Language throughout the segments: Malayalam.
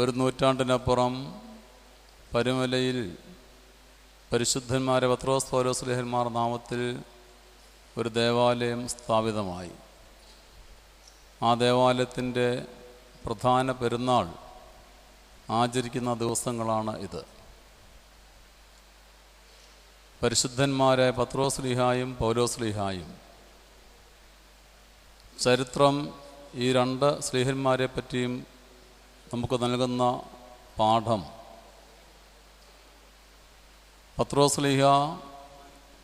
ഒരു നൂറ്റാണ്ടിനപ്പുറം പരുമലയിൽ പരിശുദ്ധന്മാരെ പത്രോസ് പൗലോസ് ശ്ലീഹന്മാർ നാമത്തിൽ ഒരു ദേവാലയം സ്ഥാപിതമായി. ആ ദേവാലയത്തിൻ്റെ പ്രധാന പെരുന്നാൾ ആചരിക്കുന്ന ദിവസങ്ങളാണ് ഇത്. പരിശുദ്ധന്മാരെ പത്രോസ് ശ്ലീഹായും പൗലോസ് ശ്ലീഹായും. ചരിത്രം ഈ രണ്ട് ശ്ലീഹന്മാരെ പറ്റിയും നമുക്ക് നൽകുന്ന പാഠം, പത്രോസ് ശ്ലീഹ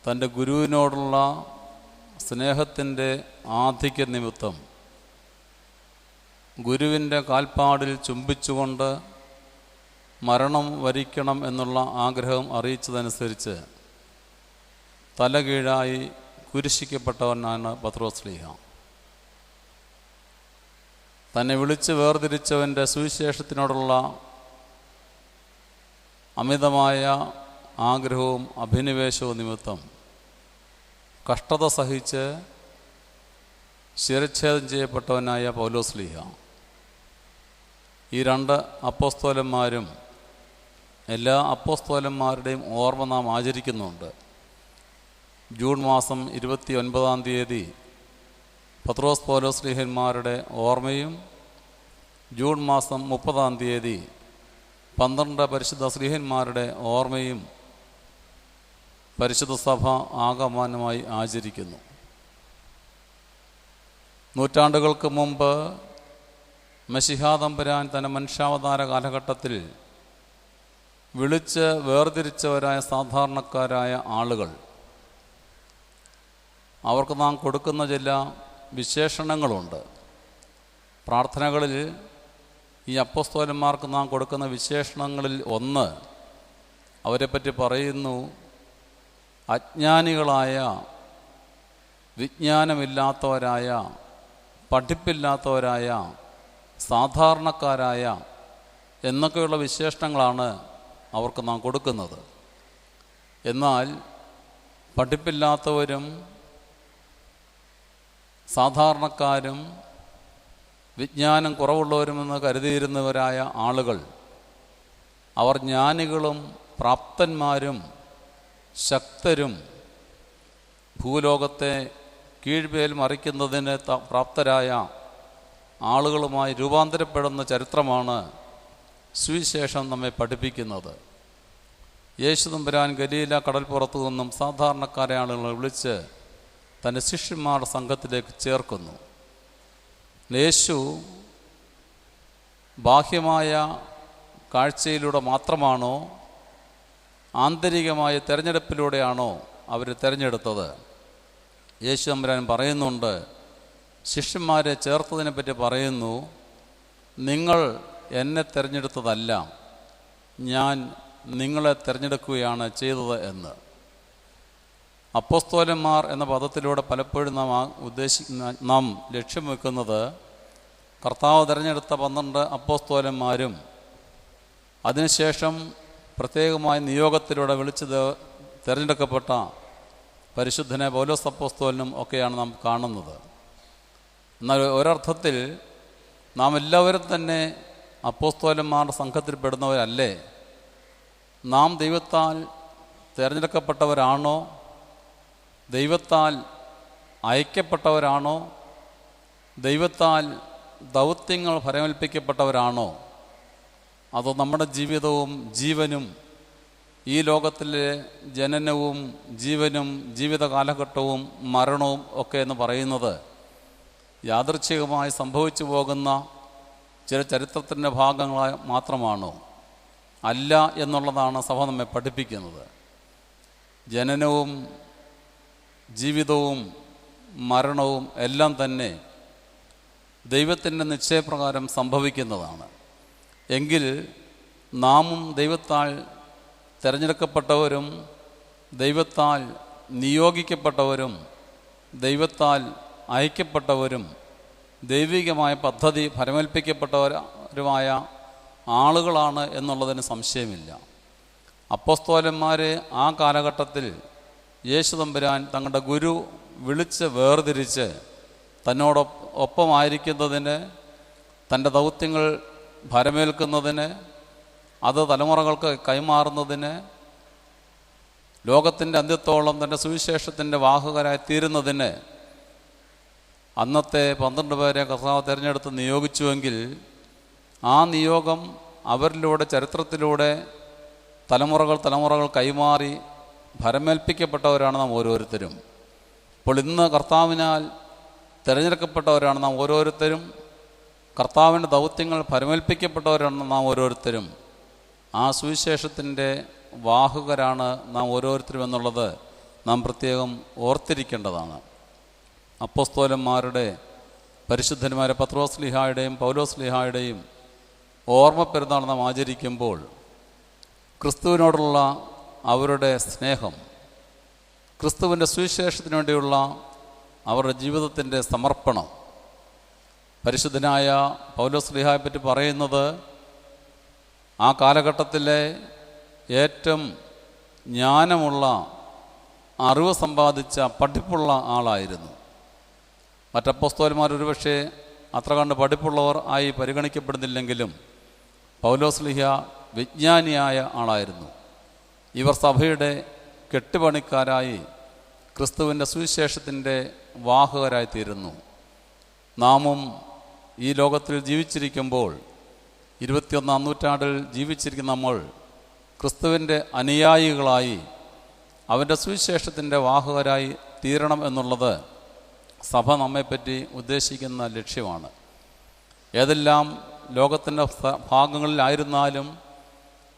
തൻ്റെ ഗുരുവിനോടുള്ള സ്നേഹത്തിൻ്റെ ആധിക്യ നിമിത്തം ഗുരുവിൻ്റെ കാൽപ്പാടിൽ ചുംബിച്ചുകൊണ്ട് മരണം വരിക്കണം എന്നുള്ള ആഗ്രഹം അറിയിച്ചതനുസരിച്ച് തലകീഴായി കുരിശിക്കപ്പെട്ടവനാണ് പത്രോസ് ശ്ലീഹ. തന്നെ വിളിച്ച് വേർതിരിച്ചവൻ്റെ സുവിശേഷത്തിനോടുള്ള അമിതമായ ആഗ്രഹവും അഭിനിവേശവും നിമിത്തം കഷ്ടത സഹിച്ച് ശിരച്ഛേദം ചെയ്യപ്പെട്ടവനായ പൗലോസ് ശ്ലീഹ. ഈ രണ്ട് അപ്പോസ്തലന്മാരും എല്ലാ അപ്പോസ്തലന്മാരുടെയും ഓർമ്മ നാം ആചരിക്കുന്നുണ്ട്. ജൂൺ മാസം 29-ാം തീയതി പത്രോസ് പൗലോസ് ശ്ലീഹന്മാരുടെ ഓർമ്മയും, ജൂൺ മാസം 30-ാം തീയതി 12 പരിശുദ്ധ ശ്ലീഹന്മാരുടെ ഓർമ്മയും പരിശുദ്ധ സഭ ആകമാനമായി ആചരിക്കുന്നു. നൂറ്റാണ്ടുകൾക്ക് മുമ്പ് മശിഹാ തമ്പുരാൻ തൻ്റെ മനുഷ്യാവതാര കാലഘട്ടത്തിൽ വിളിച്ച് വേർതിരിച്ചവരായ സാധാരണക്കാരായ ആളുകൾ, അവർക്ക് നാം കൊടുക്കുന്ന ചില വിശേഷണങ്ങളുണ്ട്. പ്രാർത്ഥനകളിൽ ഈ അപ്പോസ്തലന്മാർക്ക് നാം കൊടുക്കുന്ന വിശേഷണങ്ങളിൽ ഒന്ന്, അവരെപ്പറ്റി പറയുന്നു, അജ്ഞാനികളായ, വിജ്ഞാനമില്ലാത്തവരായ, പഠിപ്പില്ലാത്തവരായ, സാധാരണക്കാരായ എന്നൊക്കെയുള്ള വിശേഷണങ്ങളാണ് അവർക്ക് നാം കൊടുക്കുന്നത്. എന്നാൽ പഠിപ്പില്ലാത്തവരും സാധാരണക്കാരും വിജ്ഞാനം കുറവുള്ളവരുമെന്ന് കരുതിയിരുന്നവരായ ആളുകൾ, അവർ ജ്ഞാനികളും പ്രാപ്തന്മാരും ശക്തരും ഭൂലോകത്തെ കീഴ്മേൽ മറിക്കുന്നതിന് പ്രാപ്തരായ ആളുകളുമായി രൂപാന്തരപ്പെടുന്ന ചരിത്രമാണ് സുവിശേഷം നമ്മെ പഠിപ്പിക്കുന്നത്. യേശു തമ്പുരാൻ ഗലീല കടൽപ്പുറത്തു നിന്നും സാധാരണക്കാരെ ആളുകളെ വിളിച്ച് തൻ്റെ ശിഷ്യന്മാരുടെ സംഘത്തിലേക്ക് ചേർക്കുന്നു. യേശു ബാഹ്യമായ കാഴ്ചയിലൂടെ മാത്രമാണോ, ആന്തരികമായ തിരഞ്ഞെടുപ്പിലൂടെയാണോ അവർ തിരഞ്ഞെടുത്തത്? യേശു തമ്പുരാൻ പറയുന്നുണ്ട്, ശിഷ്യന്മാരെ ചേർത്തതിനെ പറ്റി പറയുന്നു, നിങ്ങൾ എന്നെ തിരഞ്ഞെടുത്തതല്ല, ഞാൻ നിങ്ങളെ തിരഞ്ഞെടുക്കുകയാണ് ചെയ്തത് എന്ന്. അപ്പോസ്തലന്മാർ എന്ന പദത്തിലൂടെ പലപ്പോഴും നാം ലക്ഷ്യം വെക്കുന്നത് കർത്താവ് തിരഞ്ഞെടുത്ത 12 അപ്പോസ്തലന്മാരും അതിനുശേഷം പ്രത്യേകമായ നിയോഗത്തിലൂടെ വിളിച്ചത് തിരഞ്ഞെടുക്കപ്പെട്ട പരിശുദ്ധനെ പൗലോസ് അപ്പോസ്തലനും ഒക്കെയാണ് നാം കാണുന്നത്. എന്നാൽ ഒരർത്ഥത്തിൽ നാം എല്ലാവരും തന്നെ അപ്പോസ്തലന്മാരുടെ സംഘത്തിൽപ്പെടുന്നവരല്ലേ? നാം ദൈവത്താൽ തിരഞ്ഞെടുക്കപ്പെട്ടവരാണോ? ദൈവത്താൽ അയക്കപ്പെട്ടവരാണോ? ദൈവത്താൽ ദൗത്യങ്ങൾ ഫലമേൽപ്പിക്കപ്പെട്ടവരാണോ? അതോ നമ്മുടെ ജീവിതവും ജീവനും ഈ ലോകത്തിലെ ജനനവും ജീവനും ജീവിത കാലഘട്ടവും മരണവും ഒക്കെ എന്ന് പറയുന്നത് യാദൃച്ഛികമായി സംഭവിച്ചു പോകുന്ന ചില ചരിത്രത്തിൻ്റെ ഭാഗങ്ങളായി മാത്രമാണോ? അല്ല എന്നുള്ളതാണ് സഭ നമ്മെ പഠിപ്പിക്കുന്നത്. ജനനവും ജീവിതവും മരണവും എല്ലാം തന്നെ ദൈവത്തിൻ്റെ നിശ്ചയപ്രകാരം സംഭവിക്കുന്നതാണ്. എങ്കിൽ നാമും ദൈവത്താൽ തിരഞ്ഞെടുക്കപ്പെട്ടവരും ദൈവത്താൽ നിയോഗിക്കപ്പെട്ടവരും ദൈവത്താൽ അയക്കപ്പെട്ടവരും ദൈവികമായ പദ്ധതി ഫലമേൽപ്പിക്കപ്പെട്ടവരുമായ ആളുകളാണ് എന്നുള്ളതിന് സംശയമില്ല. അപ്പോസ്തലന്മാരെ ആ കാലഘട്ടത്തിൽ യേശു തമ്പുരാൻ തങ്ങളുടെ ഗുരു വിളിച്ച് വേർതിരിച്ച് തന്നോടൊപ്പമായിരിക്കുന്നതിന്, തൻ്റെ ദൗത്യങ്ങൾ ഭരമേൽക്കുന്നതിന്, അത് തലമുറകൾക്ക് കൈമാറുന്നതിന്, ലോകത്തിൻ്റെ അന്ത്യത്തോളം തൻ്റെ സുവിശേഷത്തിൻ്റെ വാഹകരായി തീരുന്നതിന് അന്നത്തെ 12 പേരെ കർത്താവ് തിരഞ്ഞെടുത്ത് നിയോഗിച്ചുവെങ്കിൽ ആ നിയോഗം അവരിലൂടെ, ചരിത്രത്തിലൂടെ തലമുറകൾ കൈമാറി ഭരമേൽപ്പിക്കപ്പെട്ടവരാണ് നാം ഓരോരുത്തരും. അപ്പോൾ ഇന്ന് കർത്താവിനാൽ തിരഞ്ഞെടുക്കപ്പെട്ടവരാണ് നാം ഓരോരുത്തരും. കർത്താവിൻ്റെ ദൗത്യങ്ങൾ ഭരമേൽപ്പിക്കപ്പെട്ടവരാണ് നാം ഓരോരുത്തരും. ആ സുവിശേഷത്തിൻ്റെ വാഹകരാണ് നാം ഓരോരുത്തരും എന്നുള്ളത് നാം പ്രത്യേകം ഓർത്തിരിക്കേണ്ടതാണ്. അപ്പോസ്തലന്മാരുടെ, പരിശുദ്ധന്മാരെ പത്രോസ്ലീഹായുടെയും പൗലോസ്ലീഹായുടെയും ഓർമ്മ പെരുന്നാൾ നാം ആചരിക്കുമ്പോൾ ക്രിസ്തുവിനോടുള്ള അവരുടെ സ്നേഹം, ക്രിസ്തുവിൻ്റെ സുവിശേഷത്തിന് വേണ്ടിയുള്ള അവരുടെ ജീവിതത്തിൻ്റെ സമർപ്പണം, പരിശുദ്ധനായ പൗലോസ്ലീഹായെ പറ്റി പറയുന്നത് ആ കാലഘട്ടത്തിലെ ഏറ്റവും ജ്ഞാനമുള്ള, അറിവ് സമ്പാദിച്ച, പഠിപ്പുള്ള ആളായിരുന്നു. മറ്റപ്പോസ്തലന്മാർ ഒരുപക്ഷെ അത്ര കണ്ട് പഠിപ്പുള്ളവർ ആയി പരിഗണിക്കപ്പെടുന്നില്ലെങ്കിലും പൗലോസ്ലീഹ വിജ്ഞാനിയായ ആളായിരുന്നു. ഇവർ സഭയുടെ കെട്ടുപണിക്കാരായി ക്രിസ്തുവിൻ്റെ സുവിശേഷത്തിൻ്റെ വാഹകരായി തീരുന്നു. നാമും ഈ ലോകത്തിൽ ജീവിച്ചിരിക്കുമ്പോൾ, 21-ാം നൂറ്റാണ്ടിൽ ജീവിച്ചിരിക്കുന്ന നമ്മൾ ക്രിസ്തുവിൻ്റെ അനുയായികളായി അവൻ്റെ സുവിശേഷത്തിൻ്റെ വാഹകരായി തീരണം എന്നുള്ളത് സഭ നമ്മെപ്പറ്റി ഉദ്ദേശിക്കുന്ന ലക്ഷ്യമാണ്. ഏതെല്ലാം ലോകത്തിൻ്റെ ഭാഗങ്ങളിലായിരുന്നാലും,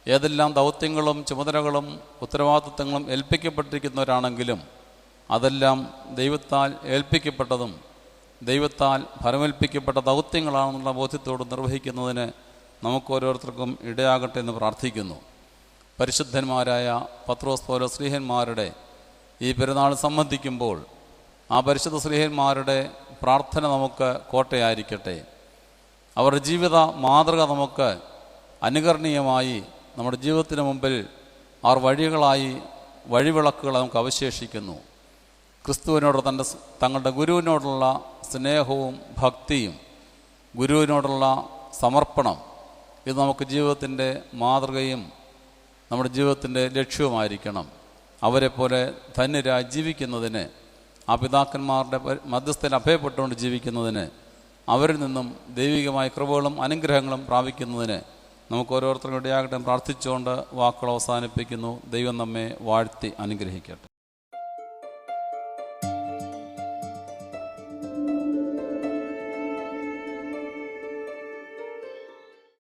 ഏതെല്ലാം ദൗത്യങ്ങളും ചുമതലകളും ഉത്തരവാദിത്തങ്ങളും ഏൽപ്പിക്കപ്പെട്ടിരിക്കുന്നവരാണെങ്കിലും അതെല്ലാം ദൈവത്താൽ ഏൽപ്പിക്കപ്പെട്ടതും ദൈവത്താൽ ഫലമേൽപ്പിക്കപ്പെട്ട ദൗത്യങ്ങളാണെന്നുള്ള ബോധ്യത്തോട് നിർവഹിക്കുന്നതിന് നമുക്ക് ഓരോരുത്തർക്കും ഇടയാകട്ടെ എന്ന് പ്രാർത്ഥിക്കുന്നു. പരിശുദ്ധന്മാരായ പത്രോസ് പൗലോസ് ശ്ലീഹന്മാരുടെ ഈ പെരുന്നാൾ സംബന്ധിക്കുമ്പോൾ ആ പരിശുദ്ധ ശ്ലീഹന്മാരുടെ പ്രാർത്ഥന നമുക്ക് കോട്ടയായിരിക്കട്ടെ. അവരുടെ ജീവിത മാതൃക നമുക്ക് അനുകരണീയമായി നമ്മുടെ ജീവിതത്തിന് മുമ്പിൽ അവർ വഴികളായി, വഴിവിളക്കുകൾ നമുക്ക് അവശേഷിക്കുന്നു. ക്രിസ്തുവിനോട് തങ്ങളുടെ ഗുരുവിനോടുള്ള സ്നേഹവും ഭക്തിയും ഗുരുവിനോടുള്ള സമർപ്പണം, ഇത് നമുക്ക് ജീവിതത്തിൻ്റെ മാതൃകയും നമ്മുടെ ജീവിതത്തിൻ്റെ ലക്ഷ്യവുമായിരിക്കണം. അവരെപ്പോലെ ധന്യരായി ജീവിക്കുന്നതിന്, ആ പിതാക്കന്മാരുടെ മധ്യസ്ഥയിൽ അഭയപ്പെട്ടുകൊണ്ട് ജീവിക്കുന്നതിന്, അവരിൽ നിന്നും ദൈവികമായ കൃപകളും അനുഗ്രഹങ്ങളും പ്രാപിക്കുന്നതിന് നമുക്ക് ഓരോരുത്തർക്കും ഇടയാകട്ടെ പ്രാർത്ഥിച്ചുകൊണ്ട് വാക്കുകൾ അവസാനിപ്പിക്കുന്നു. ദൈവം നമ്മെ വാഴ്ത്തി അനുഗ്രഹിക്കട്ടെ.